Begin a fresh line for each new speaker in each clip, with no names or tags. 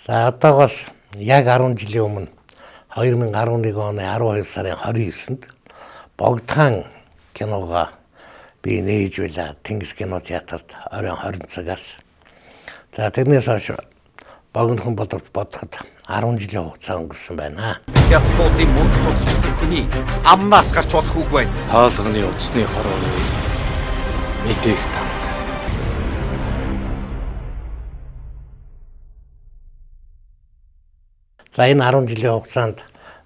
За одоогоос яг 10 жилийн өмнө 2011 оны 12 сарын 29-нд Богдхан киногоо би нээж байла Тэнгис кино театрт оройн 20 цагаас. За тэрнээс хойш Богдхан бодоход 10 жилийн хугацаа өнгөрсөн байна.
Хятадуудын мөнгө цуцчихсан хүний амнаас гарч болох үг байна.
Хаалганы утасны хорооны мэдээх танд.
За энэ 10 жилийн хугацаанд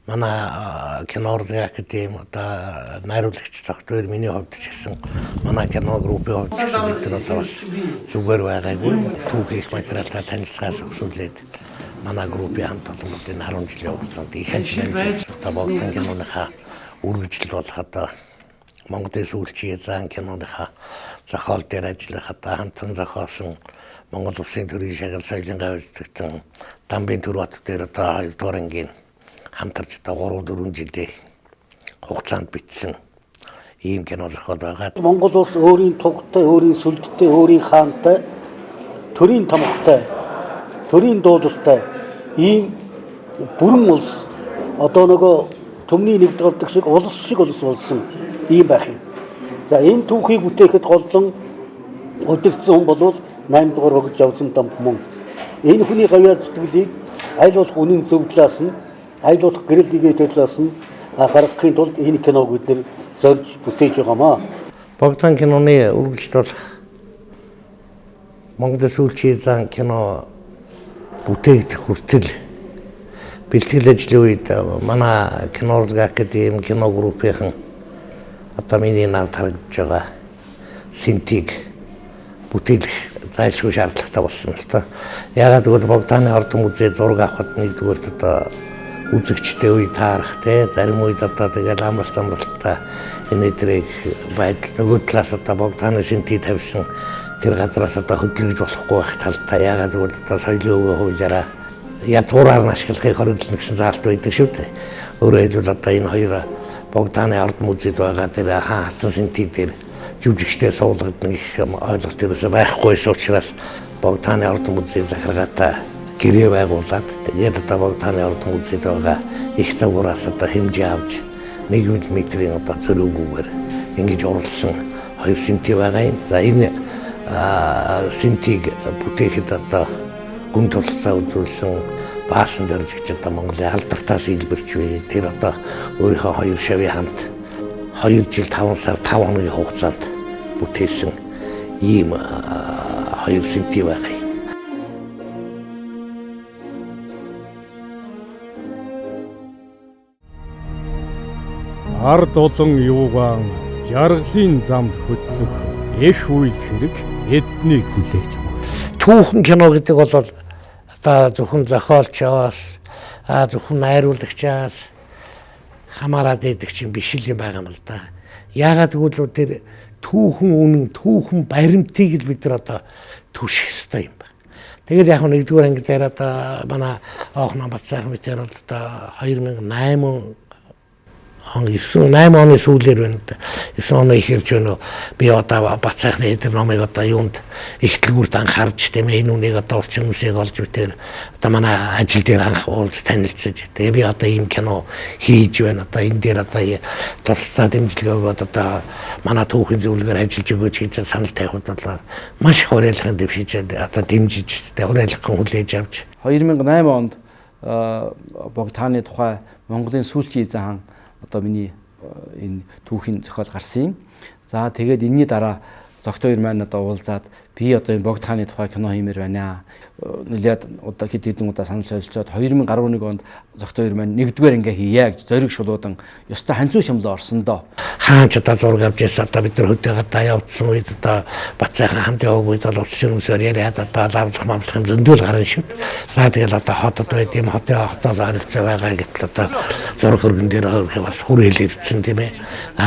манай кино урлагийн академи одоо найруулагч тогтвор миний хувьд ч гэсэн манай кино группийн хувьд ч гэсэн бид нар одоо бас зүгээр байгаагүй түүхийх материалтай танилцахаас өсвөлээд манай группийн хамт олоннуудын 10 жилийн хугацаанд их ажиллаж одоо Богдхан киноныхаа үргэлжлэл болох одоо Монголын сүүлчийн зан киноныхаа зохиол дээр ажиллах одоо хамтан зохиосон Монгол Улсын төрийн шагнал соёлын гавьяалтан Дамбын төр бат дээр одоо 2 дугаар ангийн хамтарч одоо 3-4 жилийн хугацаанд бичсэн ийм кино зохиол байгаа.
Монгол улс өөрийн тугтай, өөрийн сүлжтэй, өөрийн хаантай, төрийн томхтой, төрийн дуулалтай ийм бүрэн улс одоо нөгөө төмний нэгдэлдэг шиг улс болсон ийм байх юм. За энэ түүхийг бүтээхэд голлон өдөрцсөн хүн бол 8 дугаар хөгж явсан том мөн. Энэ хүний гавьяа сэтгэлийг аль болох үнэн зөв талаас нь аль болох гэрэл гэгээ талаас нь гаргахын тулд энэ киног бид нэр зорж бүтээж байгаамаа.
Богдхан киноны үргэлжлэл болох Монголын сүүлчийн зан кино бүтээгдэх хүртэл бэлтгэл ажлын үед манай кино урлагийн академи кино группийн одоо миний нав тарагдж байгаа синтиг бүтээлэх зайлшгүй шаардлагатай болсон л та. Ягаад гэвэл Богданы ордон музей зураг авахд нэгдүгээр одоо үзэгчтэй үе таарах те зарим үед одоо тэгэл амралттай энэ төрөйг байдал нөгөө талаас одоо Богданы синтиг тавьсан тэр газраас одоо хөдөлгөж болохгүй байх талтай. Ягаад гэвэл одоо соёлын өвөө хуулиараа ядгуураар нь ашиглахыг хориглоно гэсэн заалт байдаг шүү дээ. Өөрөөр хэлбэл одоо энэ хоёр Богданы ордон музейд байгаа тэр хатан синтиг дээр жүжигчтэй суулгадна гэх ойлголт ерөөсөй байхгүйс учраас Богданы ордон музей захиргаатай гэрээ байгуулад тэгээд одоо Богданы ордон музейд байгаа их цагуураас одоо хэмжээ авч 1 м-ийн одоо зөрүүгүйгээр ингэж урлсан 2 синтиг байгаа юм. За энэ синтиг бүтээхэд одоо гүн тусалцаа үзүүлсэн баасан дөржигч одоо Монголын алдартай хэлбэрч вэ. Тэр одоо өөрийнхөө 2 шавийн хамт 2 жил 5 сар 5 хоногийн хугацаанд бүтээсэн ийм 2 синтиг байгаа юм.
Ард олон юугаан жаргалын замд хөдлөх эх үйл хэрэг эднийг хүлээж байна.
Түүхэн кино гэдэг бол одоо зөвхөн зохиолчоос зөвхөн найруулагчаас хамаарат идэх чинь биш л юм байгаа юм л да. Яагаад гэвэл тэр түүхэн үнэн түүхэн баримтыг л бид нар одоо түших хэрэгтэй юм байна. Тэгээд яг нэгдүгээр анги дээр одоо манай Оохнон Бацаахан битэр бол одоо 2008 оны сүүлээр байна. 9 оны ихэрч байна. Би одоо Бацаахны эдэр номыг одоо юунд ихтлгүүрт анхаарч тийм энэ үнийг одоо урчин үсийг олж битэр одоо манай ажил дээр анх уулз танилцж. Тэгээ би одоо ийм кино хийж байна. Одоо энэ дээр одоо тусдаа дэмжлэг өгөөд одоо манай түүхийн зөвлөгөөр ажиллаж өгөөч гэж санал тавихад бол маш их уриалгын дэвшиж одоо дэмжиж уриалгын хүлээж авч
2008 онд Богдханы тухай Монголын сүүлчийн зан одоо миний энэ түүхийн зохиол гарсан юм. За тэгээд энэний дараа зогт хоёр маань одоо уулзаад би одоо энэ Богдханы тухай кино хиймээр байна. Нэлээд одоо хэдэн удаа санал солилцоод 2011 онд зогт хоёр маань нэгдүгээр ингээ хийе гэж зориг шулуудан ёстой ханцуу шамлаа орсон доо.
Хаач одоо зураг авч ясаа одоо бид нар хөдөөгаа явуулсан үед одоо Бацаахан хамт яваг үед бол улсын хүмүүсээр яриад одоо лавлах мамлах юм зөндөл гарна шүү. За тэгэл одоо хотод байд юм хотоос харилцаа байгаа гэтэл одоо зураг хөргөн дээр бас хүр хэлэрсэн тийм ээ.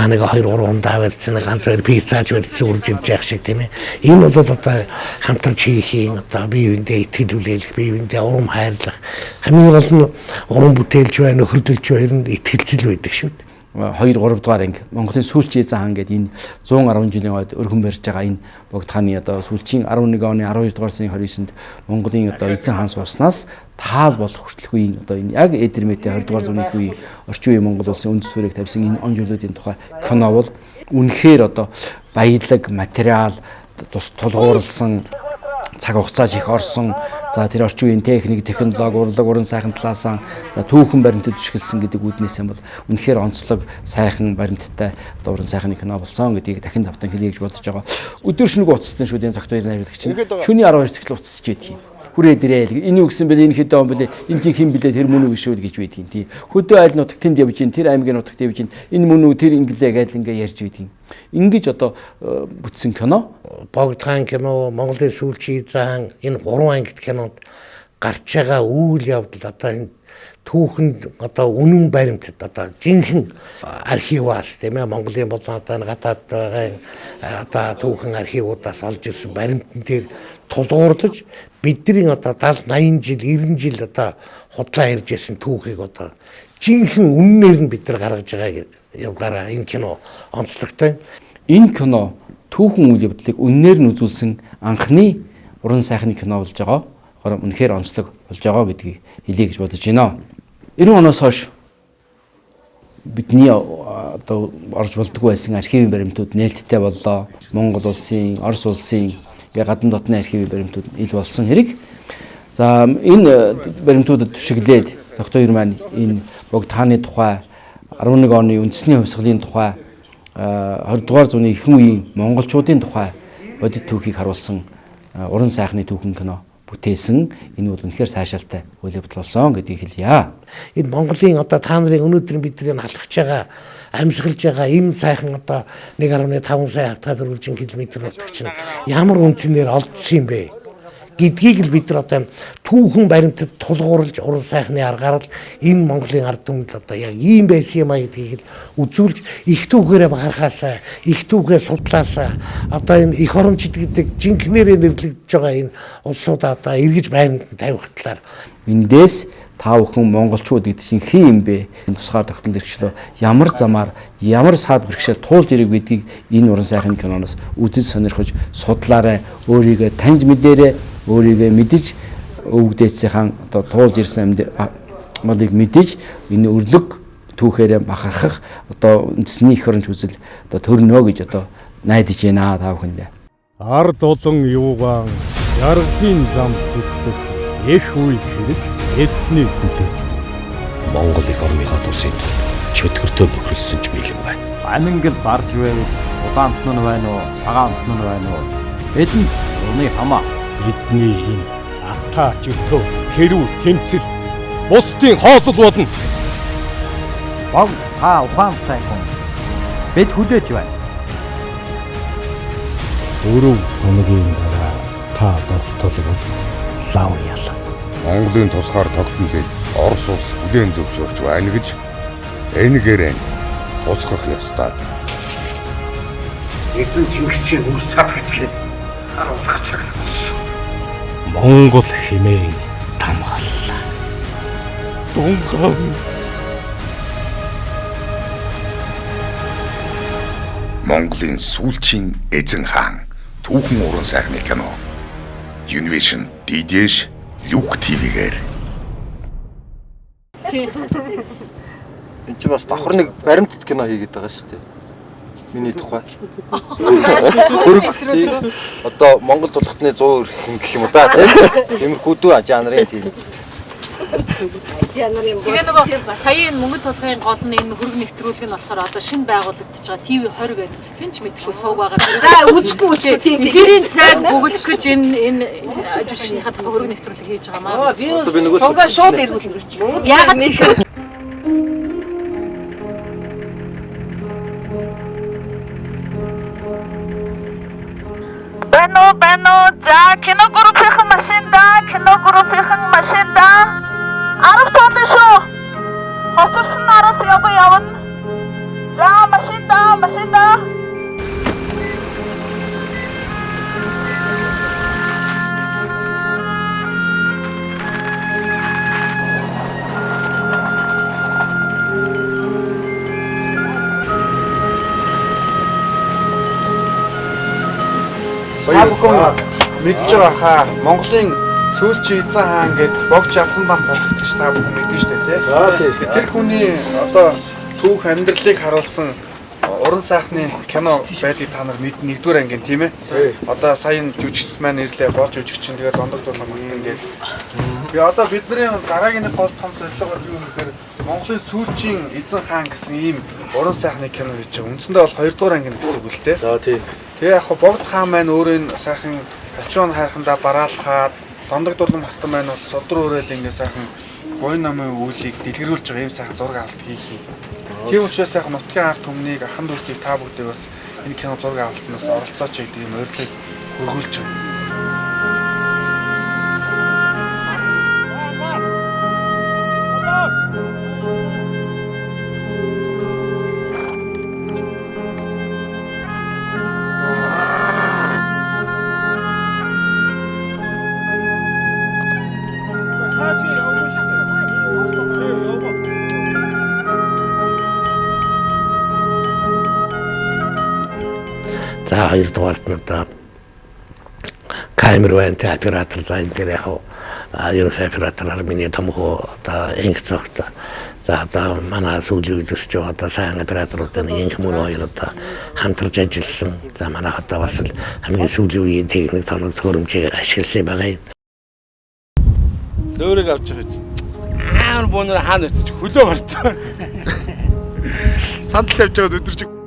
Нэг 2-3 ундаа барьсан ганц хоёр пиццач барьсан үрж ирж яах шиг тийм ээ. Энэ бол одоо хамтарч хийхийн одоо бие биендээ итгэл хүлээлгэх, бие биендээ урам хайрлах хамгийн гол нь урам бүтээлч бай, нөхөрлөлч байр нь итгэлцэл байдаг шүү дээ.
2 3 дугаар анги Монголын сүүлчийн эзэн хаан гэдэг энэ 110 жилийн хойд өргөн барьж байгаа энэ богд хааны одоо сүүлчийн 11 оны 12 дугаар сарын 29-нд Монголын одоо эзэн хаан сууснаас таал болох хүртэлх үеийн одоо энэ яг Эдэрмэтийн 20 дугаар зууны үеийн орчин үеийн Монгол улсын үндэс суурийг тавьсан энэ он жилүүдийн тухай кино бол үнэхээр одоо баялаг материал тус тулгуурласан цаг хугацааж их орсон. За тэр орчин үеийн техник, технологи, урлаг, уран сайхан талаасаа за түүхэн баримтад бишгэлсэн гэдэг үүднээс юм бол үнэхээр онцлог сайхан баримттай уран сайхны кино болсон гэдгийг дахин давтан хэлье гэж бодож байгаа. Өдөр шөнөгүй уцсан шүү дээ цагт баярын хариулагч. Шөнийн 12 цагт уцсаж байдгийг. Хүрээ дээрээ энэ юу гэсэн бэлээ энэ хэдэн он бэлээ энэ чинь хэн бэлээ тэр мөн үү шүү гэж байдгийн тий. Хөдөө айл нутагт тэнд явж ийн тэр аймгийн нутагт явж ийн энэ мөн үү тэр инглээ гэдэл ингээ ярьж байдгийн. Ингэж одоо бүтсэн кино
богд хаан кино, Монголын сүүлчийн эзэн энэ 3 ангид кинонд гарч байгаа үйл явдал одоо энэ түүхэнд одоо үнэн баримтад одоо жинхэнэ архиваас тийм ээ Монголын болон одоо гадаад байгаа одоо түүхэн архивуудаас олж ирсэн баримтан дээр тулгуурлаж бидний одоо 70 80 жил 90 жил одоо худлаа ирж ирсэн түүхийг одоо жинхэнэ үннээр нь бид нар гаргаж байгаа явгаараа энэ кино онцлогтой.
Энэ кино түүхэн үйл явдлыг үннээр нь үзүүлсэн анхны уран сайхны кино болж байгаа. Үнэхээр онцлог болж байгаа гэдгийг хэлье гэж бодож байна. 90 оноос хойш бидний одоо орж болдгоо байсан архивын баримтууд нээлттэй боллоо. Монгол улсын, Орос улсын гадна дотны архивын баримтууд ил болсон хэрэг. За энэ баримтуудад түшиглээд доктор маань энэ богд хааны тухай 11 оны үндэсний хувьсгалын тухай 20 дугаар зууны ихэнх үеийн монголчуудын тухай бодит түүхийг харуулсан уран сайхны түүхэн кино бүтээсэн. Энэ бол үнэхээр сайшаалтай үйл явдал болсон гэдгийг хэлье.
Энэ Монголын одоо та нарын өнөөдөр бидний алхаж байгаа амьсгалж байгаа энэ сайхан одоо 1.5 сая хавтгал өргөлжин километр болдог чинь ямар үнцнээр олдсон юм бэ гэдгийг л бид нар одоо түүхэн баримтад тулгуурлаж уран сайхны аргаар л энэ Монголын ард түмэнд одоо яг ийм байсан юм а гэдгийг л үзүүлж их түүхээрээ бахархаасаа их түүхээ судлаасаа одоо энэ эх орончид гэдэг жинхнэрээ нэрлэгдэж байгаа энэ улсуудаа одоо эргэж байранд тавих талаар
эндээс та бүхэн монголчууд гэдэг чинь хин юм бэ? Энэ тусгаар тогтмол иргэшлөө ямар замаар ямар саад бэрхшээл туулж ирэх гэдгийг энэ уран сайхны киноноос үзэж сонирхож судлаарай. Өөрийгөө таньж мэдээрэй. Өөрийгөө мэдэж өвгдээцийн одоо туулж ирсэн малыг мэдэж энэ өрлөг түүхээрээ бахархах одоо үндэсний эх оронч үзэл одоо төрнө гэж одоо найдаж байна та бүхэндээ.
Ард олон юугаан яргалын зам хөтлөх эх үйл хэрэг эдний хүлээж.
Монгол эх орныхаа тусын чөтгөртөө нөхрөлсөн ч бэлэн байна.
Анангэл барж байвал улаант нь байна уу, цагаант нь байна уу? Эдэн урны хамаа.
Эдний энэ ата жөтөө хэрүүл тэмцэл бусдын хоолол болно.
Богд та ухаантай хүн. Бид хүлээж байна.
Өрөв хоногийн дараа та тогтол бол лав ялан.
Монголын тусгаар тогтнолыг Орос улс бүлээн зөвшөөрч байна гэж энэгээр тусгах ёстой.
эзэн Чингис шиг үс садгдгээд харуулах цаг болсон.
Монгол хэмээн тамгаллаа.
Дунгав Монголын сүүлчийн эзэн хаан түүхэн уран сайхны кино Univision DDS Люк TV-гээр
Энд чинь бас давхар нэг баримтат кино хийгээд байгаа шүү дээ. Миний тухай. Одоо Монгол тулхтны 100 гэх юм уу да тийм. Тиймэр хөдөө жанрын тийм.
Тэгээ нөгөө сая энэ мөнгө тулхын гол нь энэ хөрөг нэвтрүүлэг нь болохоор одоо шинэ байгуулагдаж байгаа TV20 гэдэг хинч мэдхгүй сууг байгаа. За үзэхгүй тийм. Тэрийн цаг бүгэлэх гэж энэ жүжигчнийхаа тухай хөрөг нэвтрүүлэг хийж байгаа маа. Би суугаа шууд эргүүлнэ. Яагаад гэхээр
Бано за киногруппийн машинда 10 тонн шүү. Хоцорсон нараас явна. За машинда.
бүхэн мэдж байгаа хаа. Монголын сүүлчийн эзэн хаан гэд богж авсан дам болгочих та бүхэн мэдэн штэ тий.
За тий.
Тэр хүний одоо түүх амьдралыг харуулсан уран сайхны кино байдгийг та нар мэднэ нэгдүгээр ангийн тийм ээ. Одоо саяны жүжигч маань ирлээ гол жүжигч чинь тэгээд дондог дулаан ингээд. Би одоо бидний дараагийн гол том зорилго юу гэхээр Монголын сүүлчийн эзэн хаан гэсэн ийм уран сайхны кино хийж байгаа. Үндсэндээ бол 2 дугаар ангийн гэсэн үг л дээ.
За тийм.
Тэгээ яг богд хаан маань өөрөө сайхан ачуун хайрхандаа бараалхаад дондог дулаан хатан маань бас судар өрөөл ингээд сайхан буян намын үйлийг дэлгэрүүлж байгаа ийм сайхан зураг авалт хийх. Тийм учраас яг нутгийн ард түмнийг ахын дүүсийг та бүгдээ бас энэ кино зураг авалтнаас оролцооч гэдэг юм урьдчилан хөргүүлж байгаа.
За хоёрдугаарт нь одоо камер байна, оператор за энэ дээр яг ерөнхий оператораар миний томхоо одоо инх цогт. За одоо манай сүүлийн үед ч одоо сайн операторуудын инх мөр хоёр одоо хамтарч ажилласан. За манай одоо бас л хамгийн сүүлийн үеийн техник тоног төхөөрөмжийг ашигласан байгаа юм.
Зөөрийг авч байгаа чинь амар буунаар хаана өсч хөлөө марцсан. Сандал тавьж байгаа өдөрч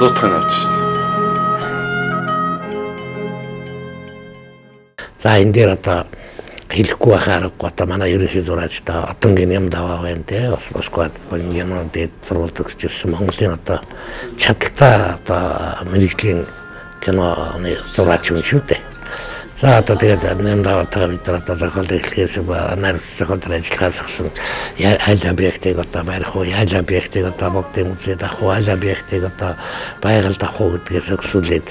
зуртхан авч шүү дээ.
За энэ дээр одоо хэлэхгүй байхаарахгүй одоо манай ерөнхий зураач та одонгийн юм даваа байна те бас Москвад бонгино дэд сурвалдаг гэсэн Монголын одоо чадaltaа одоо мэрэгжлийн киноны зураач юм шүү дээ. За одоо тэгээд нэм даваатайгаа бид нар одоо зохиол эхлэхээс нар зохиолоор ажиллахаас гэсэн айл объектыг одоо барих уу, айл объектыг одоо богдын музейд авах уу, айл объектыг одоо байгальд авах уу гэдгээс өксүүлээд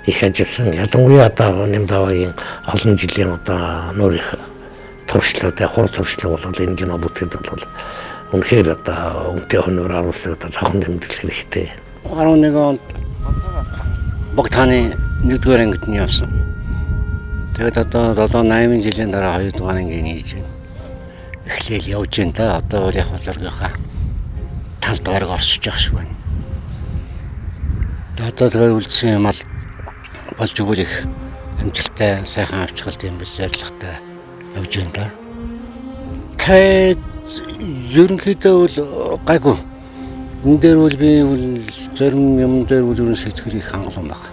их ажилласан. Ялангуяа одоо нэм даваагийн олон жилийн одоо нөр их туршлага, хур туршлага бол энэ кино бүтээхэд бол үнэхээр одоо үнэтэй хоноор аруулсан одоо цохон дэмжлэх хэрэгтэй.
11 онд Богдхааны 1-р ангид нь явсан. Тэгээд одоо 7-8 жилийн дараа 2 дугаар ангийн хийж байна. Эхлээл явж байна та. Одоо бол яг зургийнхаа тал дуурайг орсож явах шиг байна. Одоо тэгээд үлдсэн юм ал болж өгвөл их амжилттай сайхан авчгалт юм бэл зоригтой явж байна та. Тэгээд ерөнхийдөө бол гайгүй. Энэ дээр бол би зарим юм дээр бол ерөн сэтгэл их хангалуун байна.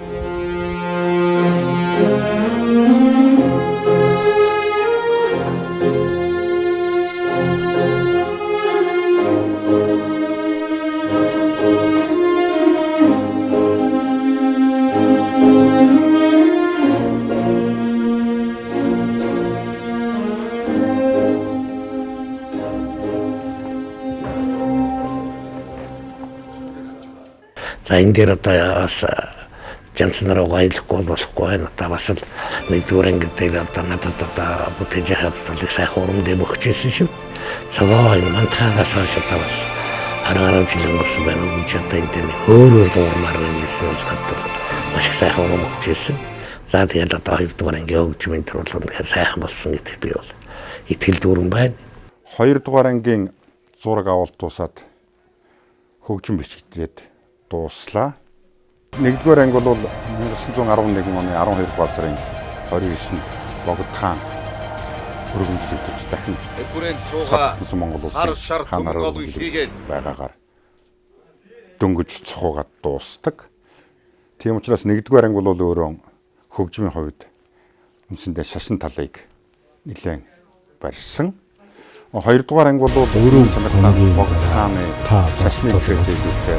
За энэ дээр одоо бас жанцнараа гайлахгүй болохгүй байна. Одоо бас л 1-р анги дээр одоо надад одоо бүтээж хавцлыг сайхан урамд өгчээсэн шив. Цагаа энэ мантаагаас хойш одоо бас 10 жил өнгөрсөн байна. Үгүй ч одоо энэ дээр өөрөөр дуурмаар байна гэсэн бол надад маш их сайхан урам өгчээсэн. За тэгээд одоо 2-р анги хөгжмийн төр бол үнэхээр сайхан болсон гэдэгт би бол итгэл дүүрэн байна.
2-р ангийн зураг авалт тусаад хөгжим бичигдээд дууслаа. 1-р анги бол 1911 оны 12-р сарын 29-нд Богдхан өргөмжлөгдөж дахин
хүрээнд суугаа
Монгол улсын ханаар байгаагаар дөнгөж цохоогаад дуустдаг. Тийм учраас 1-р анги бол өөрөө хөгжмийн хувьд үндсэндээ шашин талыг нэлээд барьсан. 2-р анги бол өөрөө чанартай Богдхааны шашны хэсэгтэй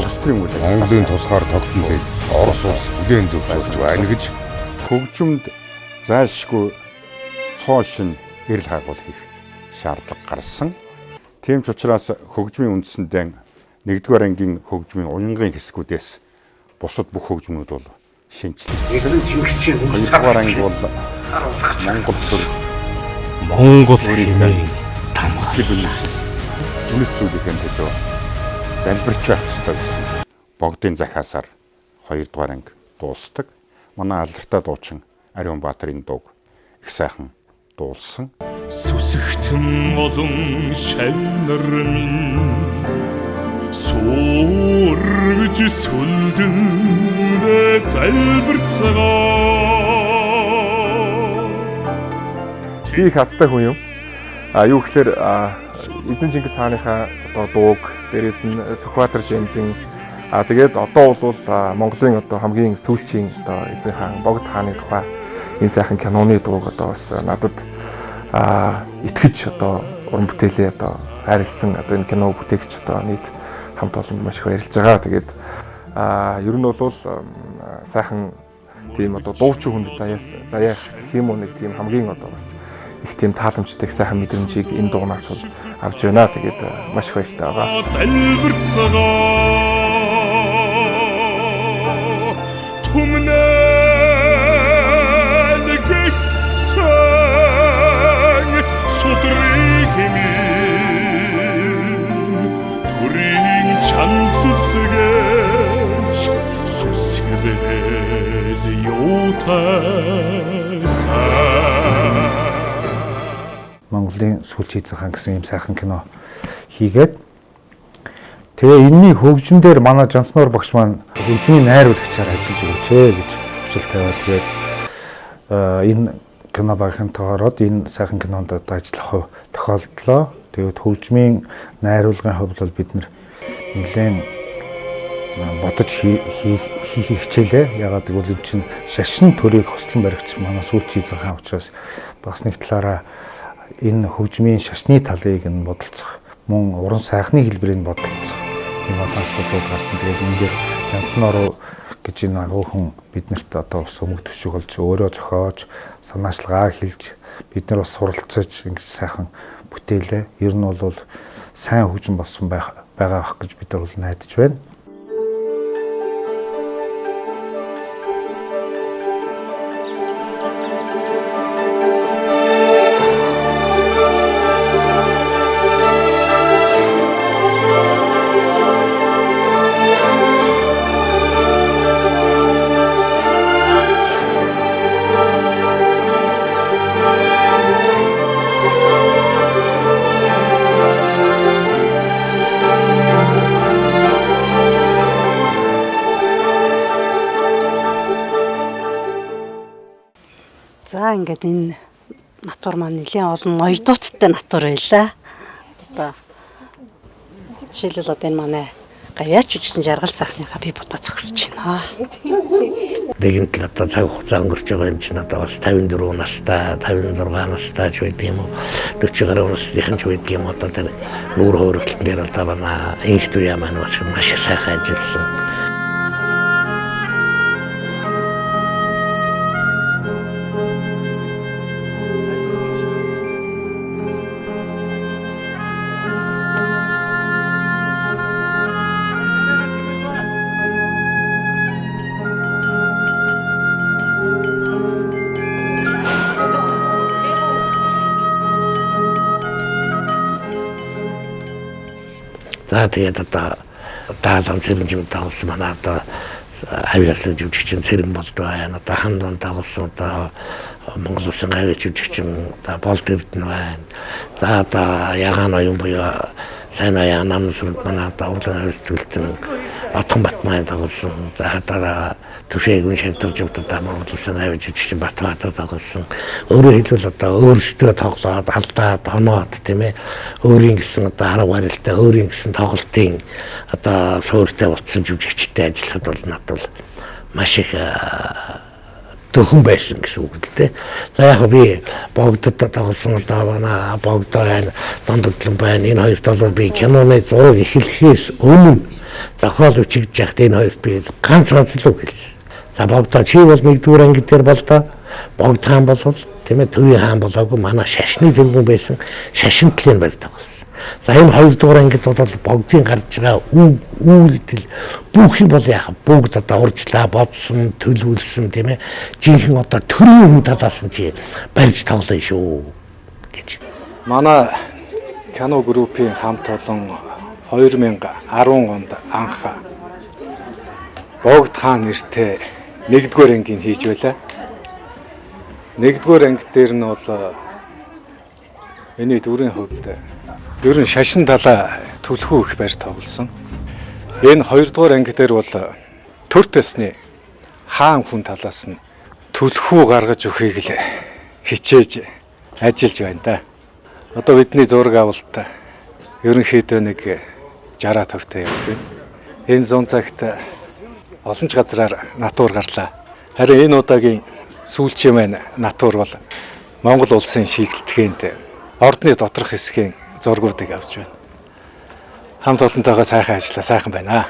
улстрын үйл
Монголын тусгаар тогтнолыг Орос улс бүлээн зөвшөөрч байна гэж
хөгжимд зайлшгүй цоо шин эрэл хайгуул хийх шаардлага гарсан. Тийм ч учраас хөгжмийн үндсэндээ 1-р ангийн хөгжмийн уянгын хэсгүүдээс бусад бүх хөгжмүүд бол шинжлэгдсэн. 2-р анги бол
Монгол хэмээн
тамхлаг үнэт зүйлийн төлөө залбирч байх ёстой гэсэн богдын захаасаар 2-р анги дуустдаг. Манай алдартай дуучин Ариун Баатарын дууг их сайхан дуулсан.
Сүсэгтэн олон шавнар минь суурж сүлдэндээ залбирцгаа.
Би их хацтай хүн юм. Юу гэхээр Эзэн Чингис хааныхаа одоо дууг дээрээс нь Сүхбаатар Жимжин тэгээд одоо бол Монголын одоо хамгийн сүүлчийн одоо Эзэн хаан Богд хааны тухай энэ сайхан киноны дууг одоо бас надад итгэж одоо уран бүтээлээ одоо хайрлсан одоо энэ кино бүтээгч одоо нийт хамт олонд маш их баярлж байгаа. Тэгээд ер нь бол сайхан тийм одоо дуучин хүнд заяах гэх юм уу нэг тийм хамгийн одоо бас их тийм тааламжтай сайхан мэдрэмжийг энэ дуунаас бол авч байна. Тэгээд маш их баяртай байгаа. Түмнэл гэсэн судригми турин чанцлгэж сүсгэрэл юутайсан.
Монголын сүүлчийн эзэн хаан гэсэн ийм сайхан кино хийгээд тэгээ энэний хөгжим дээр манай Жанснуур багш маань хөгжмийн найруулагчаар ажиллаж өгөөч гэж хүсэл тавиад тэгээд энэ кино багийнхантайгаар энэ сайхан кинонд ажиллах хувь тохиолдлоо. Тэгээд хөгжмийн найруулгын хувьд бол бид нэлээд бодож хийх хичээлээ. Ягаад гэвэл энэ чинь шашин төрийг хослон баригч манай сүүлчийн эзэн хаан учраас бас нэг талаараа энэ хөгжмийн шашны талыг нь бодолцох, мөн уран сайхны хэлбэрийг бодолцох юм олон асуудлууд гарсан. Тэгээд энэ дээр Жанснуур гэж энэ агуу хүн биднэрт одоо бас өмг төшиг болж өөрөө зохиож, санаачлагаа хэлж, бид нар бас суралцаж ингэж сайхан бүтээлээ. Ер нь бол сайн хөгжим болсон байгаа бах гэж бид нар бол найдаж байна.
За ингээд энэ натур маань нэлээд олон ноёдуудтай натур байлаа. Одоо жишээлбэл одоо энэ манай гавьяач үжигчэн жаргал сайхныхаа би бодоо зогсож байна.
Нэгэнт л одоо цаг хугацаа өнгөрч байгаа юм чинь одоо бас 54 настай, 56 настай ч байд юм уу, 40 гаруй насныхан ч байд юм. Одоо тэр нүүр хөрөлтөн дээр одоо манай инх туяа маань бас маш сайхан ажилласан. За тэгээд одоо даалгавар зэрэмжим тавсан манай одоо авиасын жүжигчин цэрэг болд байна. Одоо хандан тавсан одоо Монгол Улсын авиач жүжигчин одоо болд эрдэнэ байна. За одоо ягаан оюун буюу сайн аян намсрын манай одоо урлан хөлтөлтөн Отхон Батмайн тавсан. За одоо төшөөгөн шантарч одоо Монгол Улсын авиач жүжигчин Батбаатар тавсан. Өөрөөр хэлбэл одоо өөрсдөө тоглоод алдаад оноод тийм ээ өөрийн гэсэн одоо арга барилтай өөрийн гэсэн тоглолтын одоо суурьтай утсан жүжигчтэй ажиллахад бол надад бол маш их төхөн байсан гэсэн үг л дээ. За яг би богдод тоглосон одоо манай богдоо байна, дондогдлон байна. Энэ хоёрт бол би киноны зураг эхлэхээс өмнө зохиол бичиж яхад энэ хоёрт би ганц л үг хэлсэн. За богдоо чи бол 1-р анги дээр бол доо богд хаан бол тийм ээ төрийн хаан болоогүй манай шашны тэргүүн байсан шашинтлын барьдаг болсон. За энэ хоёрдугаар ангид бол богдын гарч байгаа үйлдэл бүх юм бол яах бүгд одоо урьдлаа бодсон төлөвлөсөн тийм ээ жинхэнэ одоо төрийн хүн талаас нь чи барьж тоглоё шүү гэж.
Манай кино группийн хамт олон 2010 онд анх Богд хаан нэртэй 1-р ангийн хийж байлаа. 1-р анги дээр нь бол миний дүрийн хувьд ер нь шашин талаа төлхөө их барь тоглосон. Энэ 2-р анги дээр бол төр төсний хаан хүн талаас нь төлхөө гаргаж өгөхийг л хичээж ажиллаж байна да. Одоо бидний зураг авалт ерөнхийдөө нэг 60 төвтэй явж байна. Энэ 100 цагт олон ч газраар натур гарлаа. Харин энэ удаагийн сүүлчийн маань натур бол Монгол улсын шийдэлтгэнд ордны доторх хэсгийн зургуудыг авч байна. Хамт олонтойгоо сайхан ажиллаа, сайхан байна.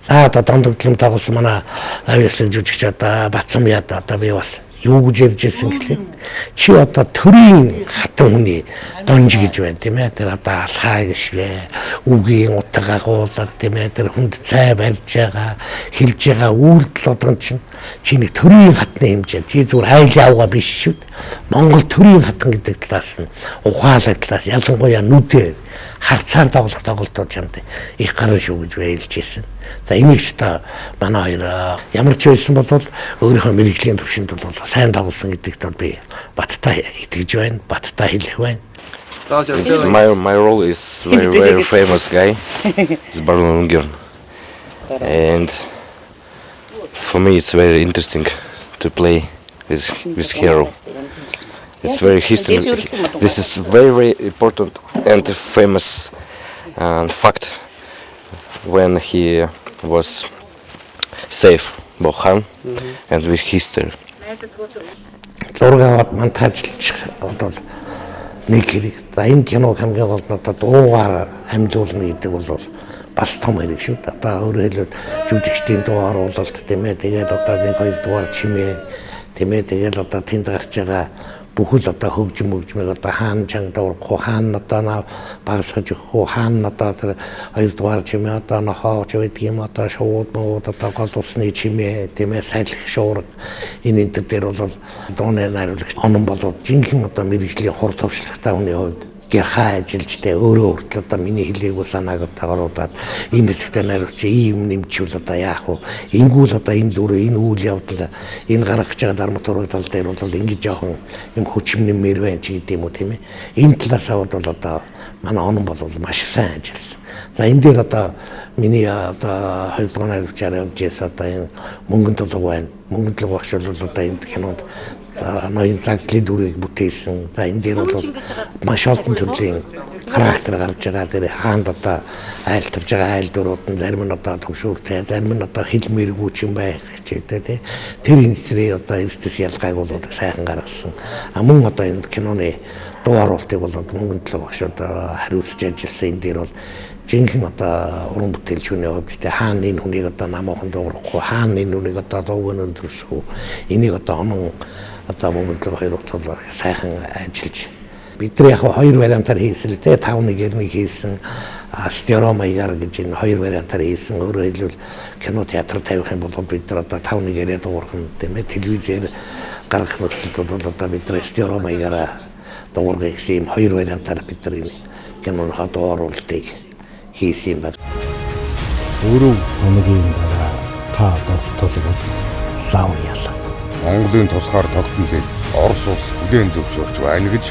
За одоо дондогдлон тоглосон манай авьяаслаг жүжигч одоо Батцам яд одоо би бас юу гэж ярьж ирсэн гэхлээр чи одоо төрийн хатан хүний донж гэж байна тийм ээ. Тэр одоо алхаа гişгээ үгийн утга агуулга тийм ээ. Тэр хүнд цай барьж байгаа хэлж байгаа үйлдэл одон чи нэг төрийн хатны хэмжээ чи зүгээр айл явгаа биш шүү. Монгол төрийн хатан гэдэг талаас нь ухаалаг талаас ялангуяа нүдээр харцаар тоглолтууд чамд их гарна шүү гэж байлж ирсэн. За энийг ч та манай хоёр ямар ч байсан бол өөрийнхөө мэрэгжлийн төвшөнд бол сайн тоглосон гэдэгт би баттай итгэж байна, баттай хэлэх байна.
My role is very famous guy. It's Baron Ungern. And for me it's very interesting to play with hero. It's very history. This is very important and famous fact when he was saved Bohan and with history.
Зургаад монтажлж одоо нэг хэрэг. За энэ кино хамгийн гол нь одоо дуугаар амжуулна гэдэг бол бас том хэрэг шүү дээ. Одоо өөрөөр хэлбэл жүжигчдийн дуу оруулалт тийм ээ. Тэгээд одоо 1-2 дугаар чимээ тийм ээ. Тэгээд одоо тэнд гарч байгаа бүхэл одоо хөгжмөг одоо хаан чангад урахгүй хаан одоо багасгаж өгөхгүй хаан одоо тэр 2 дугаар чимээ одоо нохоо ч байдаг юм одоо шууд нууд одоо гол усны чимээ тийм ээ салхи шуурга энэ энэ төр бол дууны найруулагч онон болоод жинхэнэ одоо мэрэгжлийн хур төвшлөгтэй хүний хувьд гэрхаа ажилжтай өөрөө хүртэл одоо миний хэлээгүү санааг тааруулаад энэ хэсэгтээ найруулагч ийм нэмчүүл одоо яах вэ ингүүл одоо энэ дүрээ энэ үйл явдал энэ гаргаж байгаа дарматурын тал дээр бол ингэж жоохон юм хүчмнэмэр байна ч гэдэг юм уу тийм ээ энэ талаасаа бол одоо манай онон бол маш сайн ажилласан. За энэ дээр одоо миний одоо 2 дугаар найруулагчаар явж байсан одоо энэ мөнгөн толгой байна. Мөнгөн толгой багш бол одоо энэ кинонд ноён загтлын дүрийг бүтээсэн. За энэ дээр бол маш олон төрлийн характер гарч байгаа. Тэр хаанд одоо айлтгаж байгаа айл дурууд нь зарим нь одоо төвшөөртэй, зарим нь одоо хэлмээргүй ч юм байх хичээтэй тий. Тэр энэ одоо эрдэс ялгааг бол сайхан гаргасан. Мөн одоо энэ киноны дуу оруулалтыг бол мөнгөн толгой багш одоо хариуцж ажилласан. Энэ дээр бол жинхэнэ одоо уран бүтээлчүүний хувьд тэ хаан энэ хүнийг одоо намаахан дуурахгүй хаан энэ хүнийг одоо дууган өндөрсгөө энийг одоо онон одоо мөнгөн хоёр бол сайхан ажиллаж бид нар яг 2 вариантаар хийсэн л тэ 5-1-1 хийсэн стерео маягаар гэж энэ 2 вариантаар хийсэн өөрөөр хэлбэл кино театр тавих юм бол бид нар одоо 5-1-ээр дуургах тийм ээ телевизээр гаргах нөхцөлд бол одоо бид нар стерео маягаар дуургах гэсэн 2 вариантаар бид нар энэ киноны хадуу оруулалтыг хийсэн баг.
4 хоногийн дараа та тогтолцол лав ялан.
Монголын тусгаар тогтнолыг Орос улс бүлээн зөвшөөрч байна гэж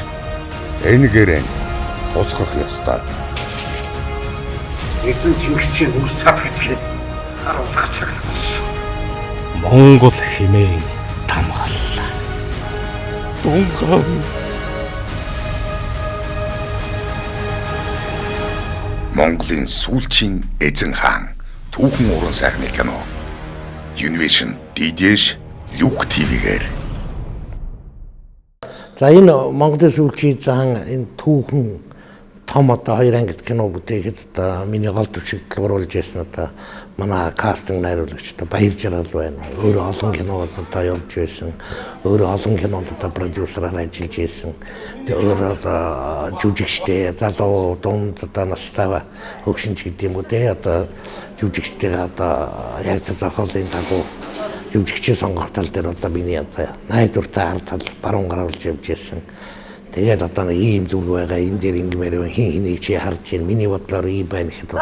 энэгээр тусгах ёстой.
Эзэн Чингисийн үр садгдгийг харуулах цаг болсон.
Монгол хэмээн тамгаллаа.
Дунган Монголын сүүлчийн эзэн хаан түүхэн уран сайхны кино Univision DDS Люк ТV-гээр.
За энэ Монголын сүүлчийн эзэн хаан энэ түүхэн том одоо 2 ангид кино бүтээхэд одоо миний гол төвшөлт оруулж ирсэн одоо манай кастинг найруулагч одоо Баяр Жаргал байна. Өөрөө олон кинод одоо явж байсан. Өөрөө олон кинонд одоо продюсераар ажиллаж байсан. Тэгээ өөрөө одоо жүжигчтэй залуу дунд одоо настава хөгшинч гэдэг юм уу те одоо жүжигчтэй одоо яг тэр зохиолын дагуу жүжигчийн сонгох тал дээр одоо миний одоо найдвартай ард тал баруун гаргуулж явж байсан. Тэгээд одоо нэг ийм зүйл байгаа энэ дээр ингэмээр хин хэнийг чи харж байна. Миний бодлоор ийм байна гэхэд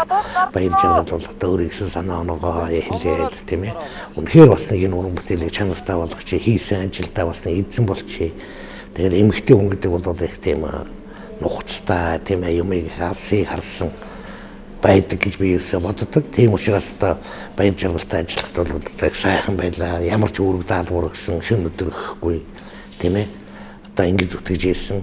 Баяр Жаргал бол одоо өөрийнхөө санаа оноогоо хэлээд тийм ээ. Үнэхээр бас нэг энэ уран бүтээлийг чанартай болгоч хийсэн ажилдаа бас нэг эзэн болчих. Тэгээд эмгэгтэй хүн гэдэг бол их тийм нухацтай тийм ээ юмыг харсан байдаг гэж би ерөөсө боддог. Тийм учраас одоо Баяр Жаргалтай ажиллахад бол одоо сайхан байлаа. Ямар ч үүрэг даалгавар гэсэн шин өдөр өгөхгүй тийм ээ. Одоо ингэж зүтгэж ирсэн.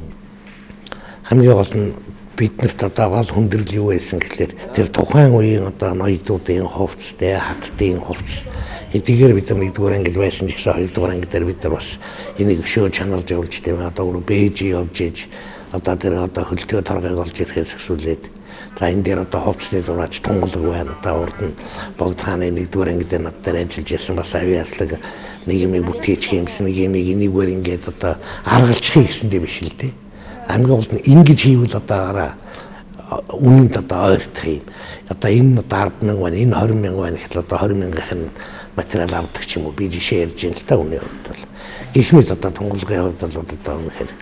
Хамгийн гол нь биднэрт одоо гол хүндрэл юу байсан гэхэлэр тэр тухайн үеийн одоо ноёдуудын хувцастай хаттын хувцас эдгээр бид нар 1-р ангид байсан ч гэсэн 2-р ангидаар бид нар бас энийг өшөө чанарж явуулж тийм ээ одоо өөрөө бэж явж иж одоо тэр одоо хөлтөө торгыг олж ирэхээс өсвөлээд за энэ дээр одоо хувцсны зураач тунгалаг байна одоо урд нь Богд хааны 1-р ангид над дээр ажиллаж ирсэн бас авиаслаг нэг юм бүтээж хиймсэн нэг юм энийгээр ингээд одоо аргалчихъя гэсэндээ биш л дээ. Хамгийн гол нь ингэж хийвэл одоо үнэнд одоо ойртох юм. Одоо энэ 10,000 байна, энэ 20,000 байна гэхэл одоо 20,000-ын материал авдаг ч юм уу би жишээ ярьж байна л та үнэ хувьд бол. Гэх мэт одоо тунгалгын хувьд бол одоо үнэхээр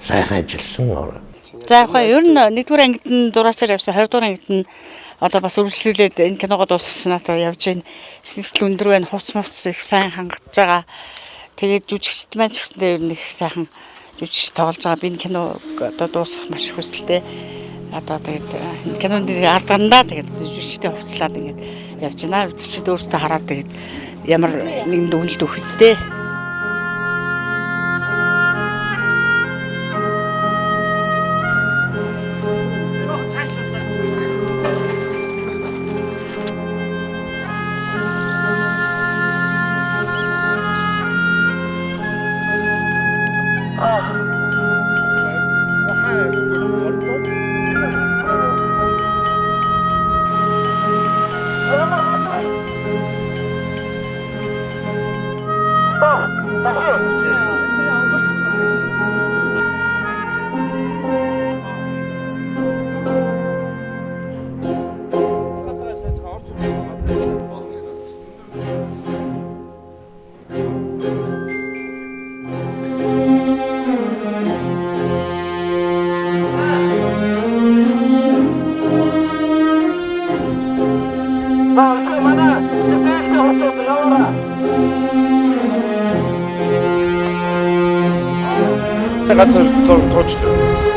сайхан ажилласан.
За яг ер нь 1-р ангид нь зураачаар явсан 2-р ангид нь одоо бас үргэлжлүүлээд энэ киногоо дуусгасан одоо явж байна. Сэтгэл өндөр байна, хувц их сайн хангаж байгаа. Тэгээд жүжигчд маань ч гэсэндээ ер нь их сайхан жүжигч тоглож байгаа. Би энэ киног одоо дуусгах маш их хүсэлтэй. Одоо тэгээд энэ киноны ард гандаа тэгээд жүжигчтэй хувцлаад ингээд явж байна. Үзэгчд өөрсдөө хараад тэгээд ямар нэгэн дүгнэлт өгөх үстэй.
газар туучдаг.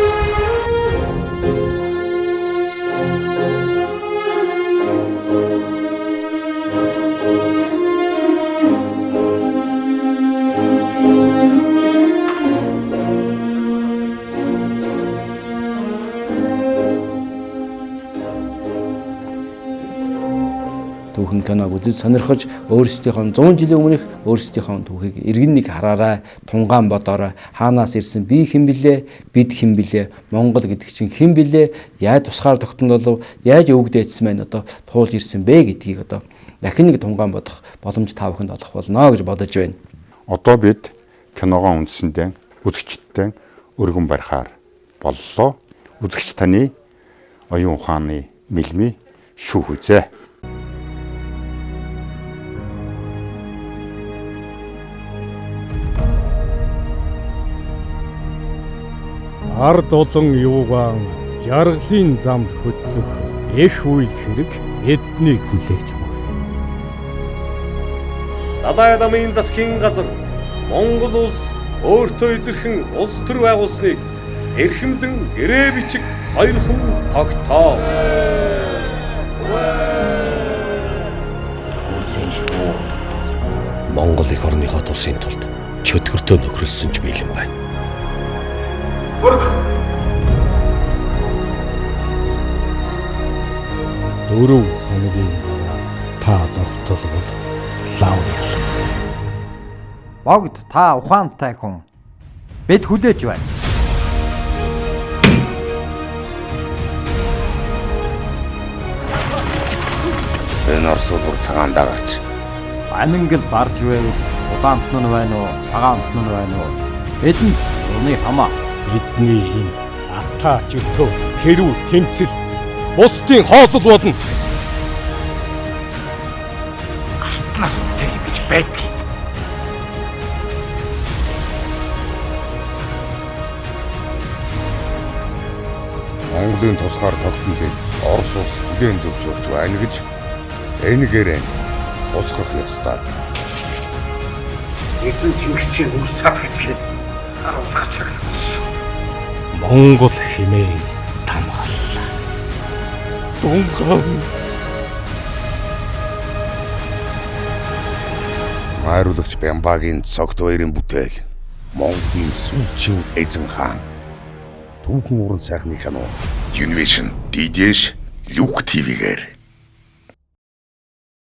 Түүхэн киног үзэж сонирхож өөрсдийнхөө 100 жилийн өмнөх өөрсдийнхөө түүхийг эргэн нэг хараарай, тунгаан бодоорой. Хаанаас ирсэн би хэн блэ, бид хэн блэ, Монгол гэдэг чинь хэн блэ, яаж тусгаар тогтнолов, яаж өвгдөөцсөн байна одоо туулж ирсэн бэ гэдгийг одоо дахин нэг тунгаан бодох боломж та бүхэнд олох болно гэж бодож байна.
Одоо бид киногоо үндсэндээ үзэгчдтэй өргөн барихаар боллоо. Үзэгч таны оюун ухааны мэлми шүүх үзье.
Ард олон юугаан жаргалын замд хөтлөх эх үйл хэрэг эднийг хүлээж өгнө.
Далай дамын засгийн газар Монгол улс өөртөө эзэрхэн улс төр байгуулсныг эрхэмлэн гэрээ бичиг соёлхон тогтоо.
Монгол эх орныхоо тусын тулд чөтгөртөө нөхрөлсөн ч бэлэн байна.
Дөрөв хоногийн та довтолбол лав ялах.
Богд та ухаантай хүн. Бид хүлээж байна.
энэ Орос улс цагаандаа гарч
Амингэл дарж байвал улаантан нь байна уу, цагаантан нь байна уу? Эдэн урны хамаа.
Бидний энэ ата жиртөө хэрүүл тэмцэл бусдын хоолол болно.
нас тэгж байдаг. Монголын тусгаар тогтнолыг Орос улс бүлээн зөвшөөрч байна гэж энэгээр тусгах ёстой.
Эзэн Чингисийн үс садгдгийг харуулах цаг болсон.
Монгол хэмээн тамгаллаа.
Дунган Найруулагч Бямбагийн цогт баярын бүтээл Монголын сүүлчийн эзэн хаан Түүхэн уран сайхны кино Univision DDS Люк TV-гээр